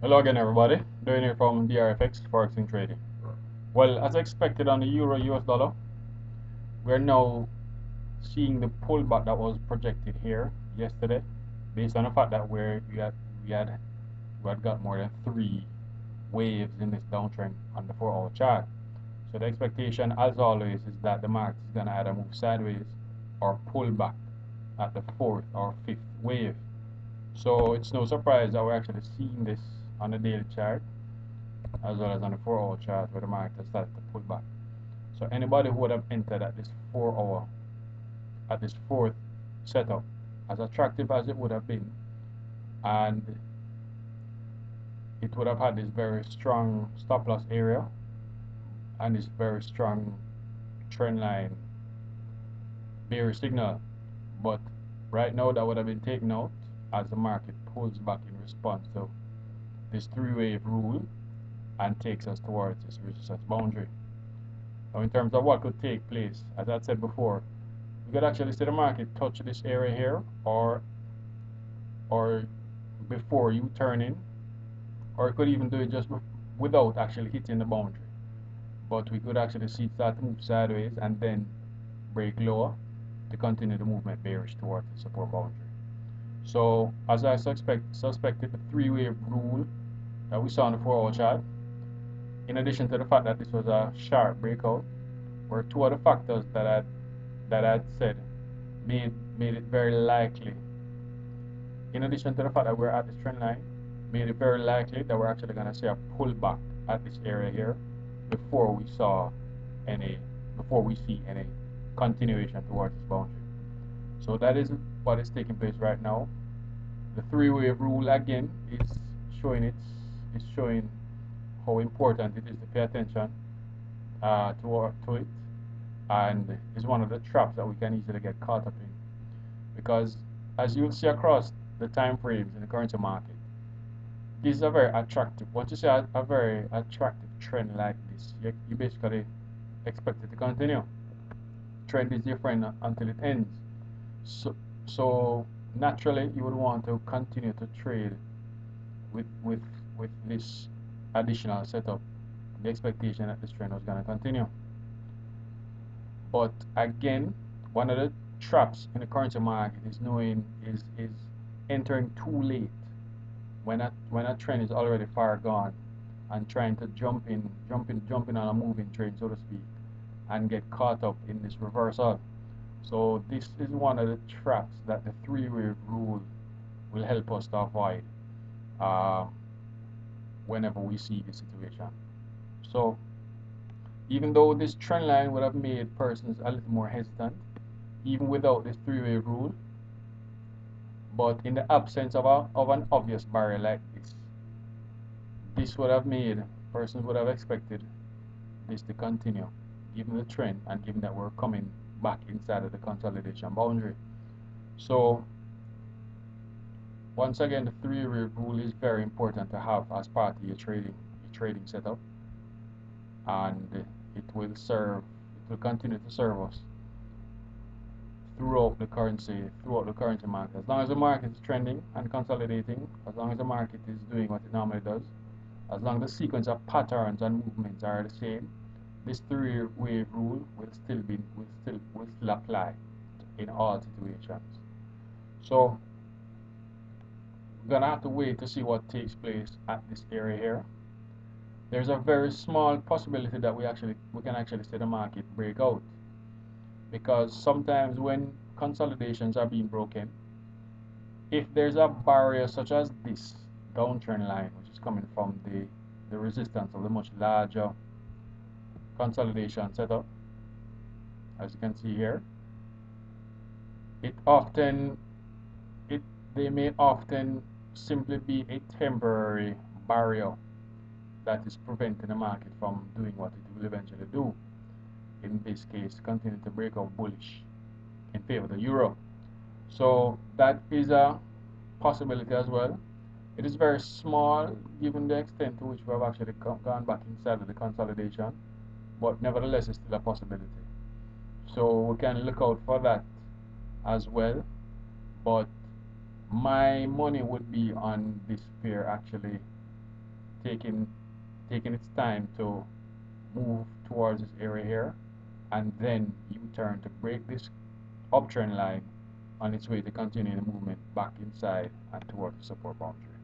Hello again, everybody. Doing here from DRFX Forex and Trading. Well, as expected on the Euro US dollar, we're now seeing the pullback that was projected here yesterday, based on the fact that we had got more than three waves in this downtrend on the 4-hour chart. So the expectation, as always, is that the market is gonna either move sideways or pull back at the fourth or fifth wave. So it's no surprise that we're actually seeing this on the daily chart as well as on the 4-hour chart where the market has started to pull back. So anybody who would have entered at this 4-hour, at this fourth setup, as attractive as it would have been, and it would have had this very strong stop loss area and this very strong trend line bearish signal. But right now that would have been taken out as the market pulls back in response to this three-wave rule and takes us towards this resistance boundary. Now, in terms of what could take place, as I said before, we could actually see the market touch this area here, or before you turn in, or it could even do it just without actually hitting the boundary. But we could actually see it start to move sideways and then break lower to continue the movement bearish towards the support boundary. So, as I suspected, the three-wave rule that we saw on the 4-hour chart, in addition to the fact that this was a sharp breakout, were two other factors that I'd said made it very likely. In addition to the fact that we're at this trend line, made it very likely that we're actually going to see a pullback at this area here before we see any continuation towards this boundary. So that is what is taking place right now. The three-wave rule again is showing how important it is to pay attention to it, and is one of the traps that we can easily get caught up in, because as you'll see across the time frames in the currency market, this is a very attractive. Once you see a very attractive trend like this, you basically expect it to continue. Trend is different until it ends. So naturally you would want to continue to trade with this additional setup, the expectation that this trend was going to continue. But again, one of the traps in the currency market is entering too late when a trend is already far gone, and trying to jump in on a moving trade, so to speak, and get caught up in this reversal. So this is one of the traps that the three-wave rule will help us to avoid whenever we see this situation. So even though this trend line would have made persons a little more hesitant, even without this three-wave rule, but in the absence of an obvious barrier like this would have made persons would have expected this to continue, given the trend and given that we're coming back inside of the consolidation boundary. So once again, the three-wave rule is very important to have as part of your trading setup, and it will continue to serve us throughout the currency market. As long as the market is trending and consolidating, as long as the market is doing what it normally does, as long as the sequence of patterns and movements are the same, this three-wave rule will still apply in all situations. So we're gonna have to wait to see what takes place at this area here. There's a very small possibility that we can actually see the market break out, because sometimes when consolidations are being broken, if there's a barrier such as this downtrend line, which is coming from the resistance of the much larger consolidation setup, as you can see here, they may often simply be a temporary barrier that is preventing the market from doing what it will eventually do. In this case, continue to break out bullish in favor of the euro. So that is a possibility as well. It is very small given the extent to which we have actually gone back inside of the consolidation, but nevertheless it's still a possibility. So we can look out for that as well. But my money would be on this pair actually taking its time to move towards this area here, and then U-turn to break this uptrend line on its way to continue the movement back inside and towards the support boundary.